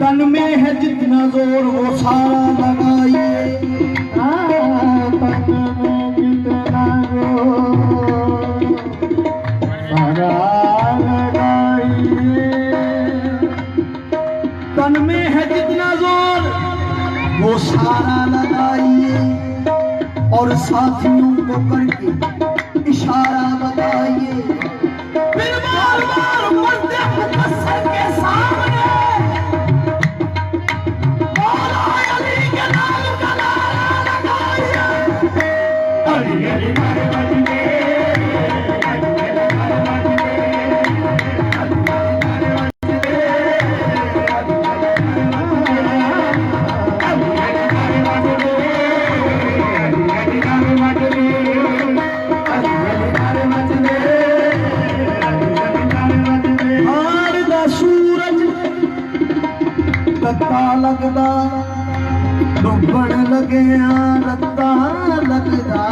तन में है जितना जोर वो सारा लगाइए, तन में है जितना जोर वो सारा लगाइए और साथियों को करके इशारा बताइए। फिर बार बार मर्दे मुकद्दस के सामने मौला अली के नाम का नारा लगाइए। अली अली मारे बजने, लगता डुबण लगिया रत्ता लगदा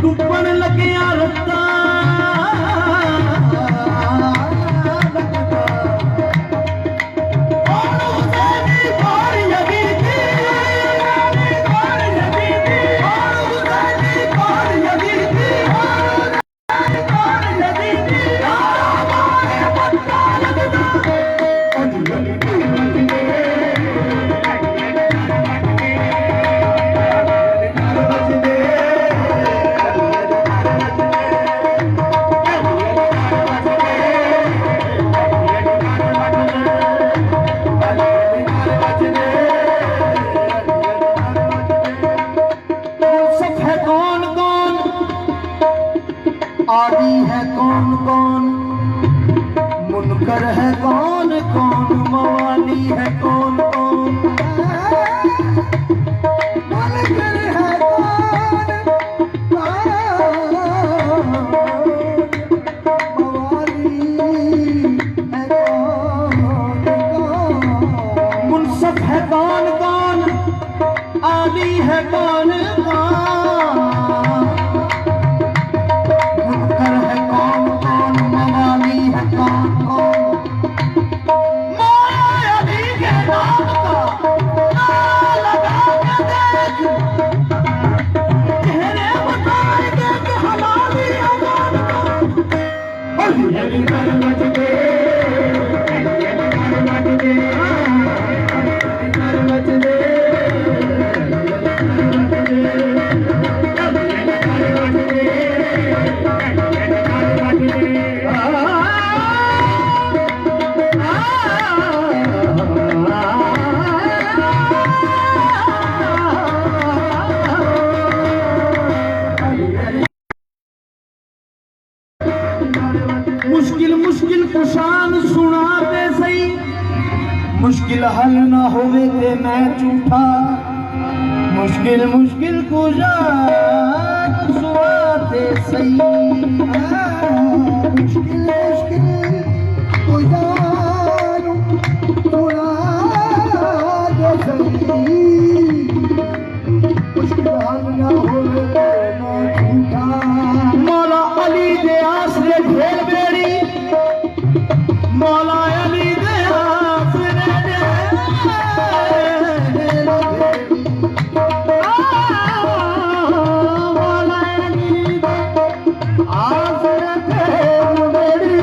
डुबण लगिया रत्ता आदि है कौन कौन, मुनकर है कौन कौन, मवाली है कौन कौन, मुनकर है कौन मवाली है कौन कौन, मुनसफ है कौन कौन, आदि है कौन कौन, मुश्किल मुश्किल कुशान सुना दे सही, मुश्किल हल ना होवे ते मैं झूठा, मुश्किल मुश्किल कुशान सुना दे सही, मुश्किल मुश्किल कुशान सुना दे सही, मुश्किल हल ना होवे ते मैं झूठा, मौला अली दे आसरे ढेल बेड़ी, मौला अली दे आसरे ढेल बेड़ी, मौला अली दे आसरे ढेल बेड़ी,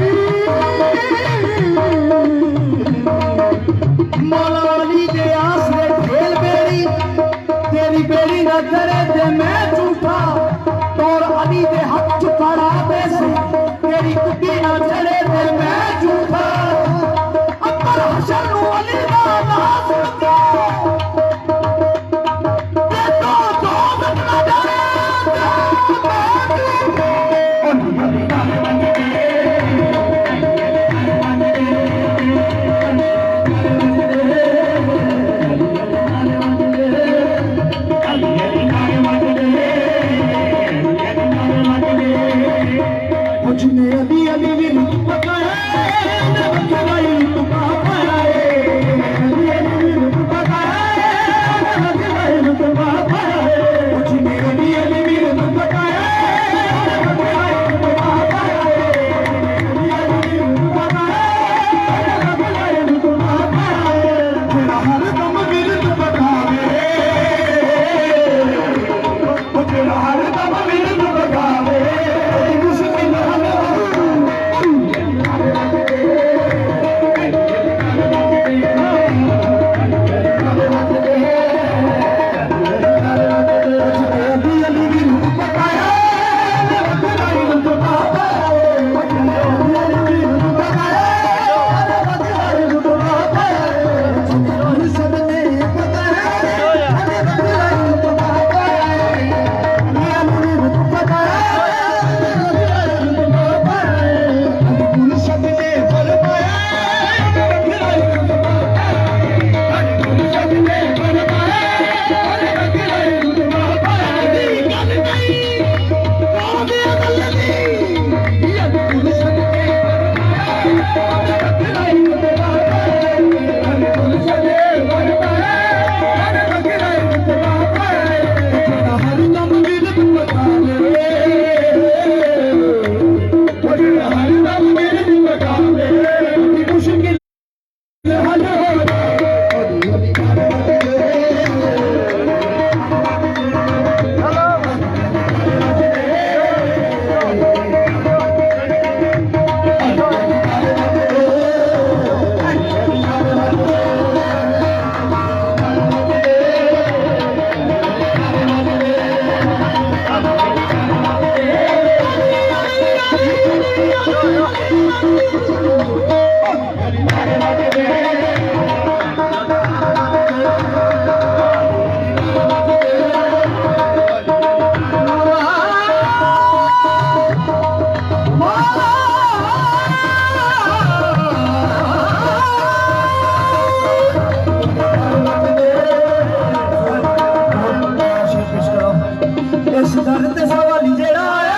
इस दर ते सवाली जेड़ा है,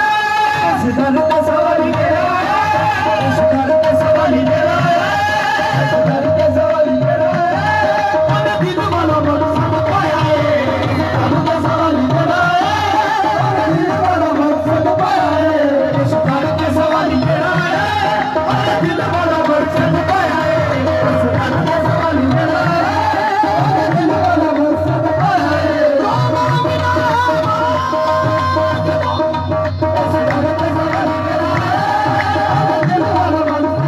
इस दर ते सवाली जेड़ा है, इस दर ते सवाली जेड़ा है, इस दर ते सवाली जेड़ा है, ओने दिल वाला मकसद पाया है। इस दर ते सवाली जेड़ा है, ओने दिल वाला मकसद पाया है। इस दर ते सवाली जेड़ा है, ओने दिल वाला मकसद पाया है। इस दर ते सवाली जेड़ा है, ओने दिल वाला मकसद पाया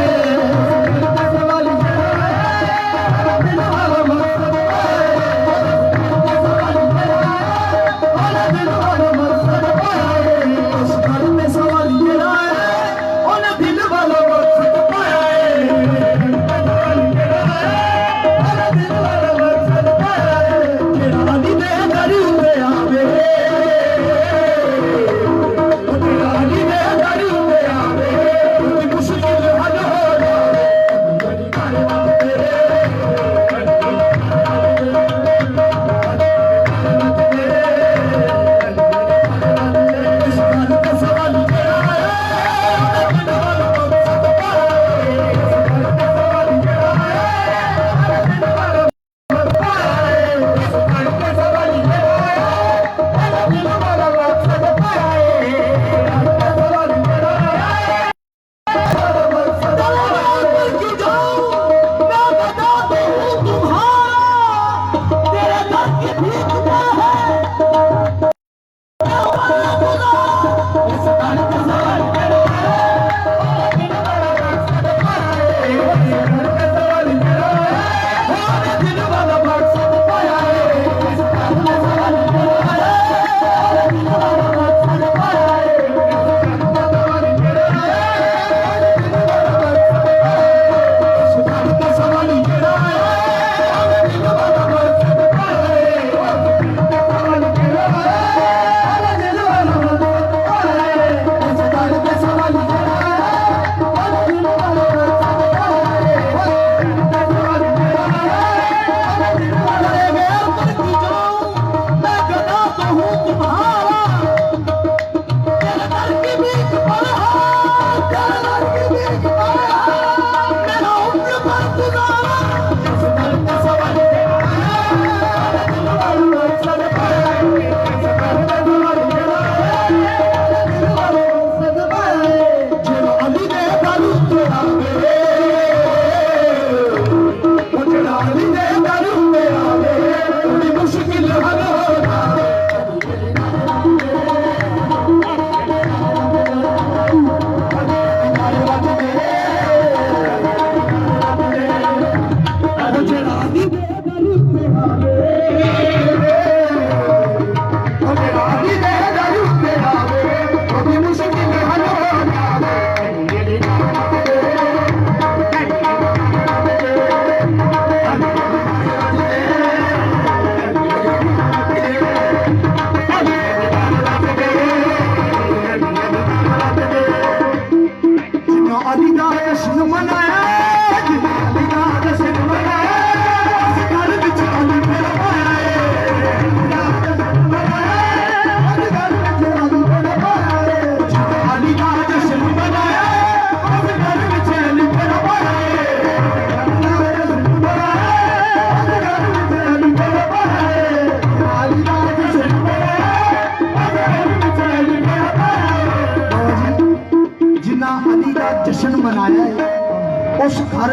है।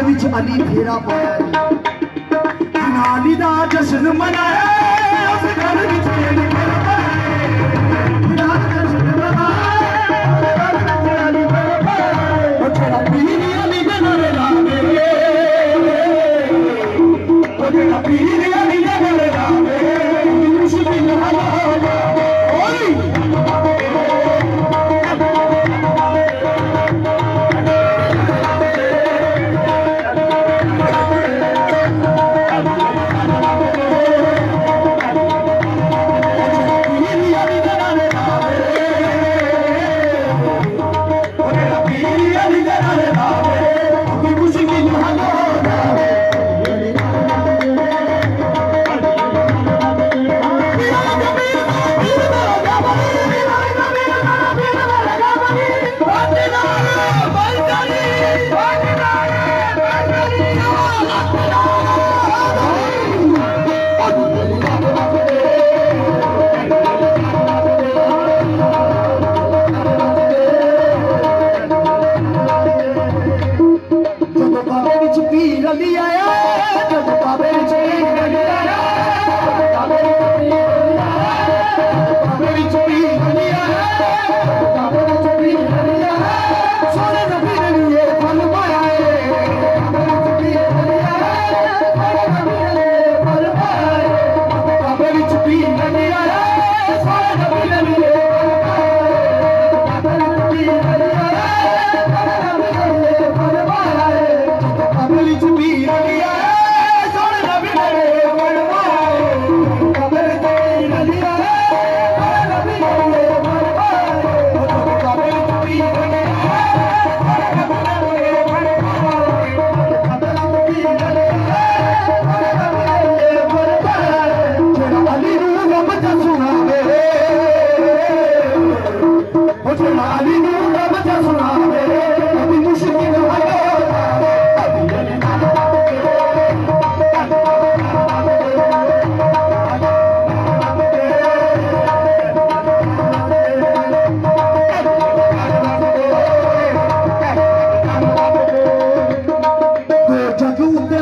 ਵਿੱਚ ਅਲੀ ਫੇਰਾ ਪਾਇਆ ਅਲੀ ਦਾ ਜਸ਼ਨ ਮਨਾਇਆ ਉਸ ਘਰ ਵਿੱਚ ਅਲੀ ਫੇਰਾ ਪਾਇਆ ਦਾ ਜਸ਼ਨ ਮਨਾਇਆ ਉਸ ਘਰ ਵਿੱਚ ਅਲੀ ਫੇਰਾ ਪਾਇਆ ਉਹ ਜਿਹੜਾ ਪੀਰ ਅਲੀ ਦੇ ਨਾਰੇ ਲਾਵੇ ਉਹ ਜਿਹੜਾ ਪੀਰ ਅਲੀ ਦੇ ਨਾਰੇ ਲਾਵੇ ਮੁਸ਼ਕਿਲ ਹੱਲ ਹੋ ਜਾਵੇ ਓਏ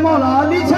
ਮੌਲਾ ਅਲੀ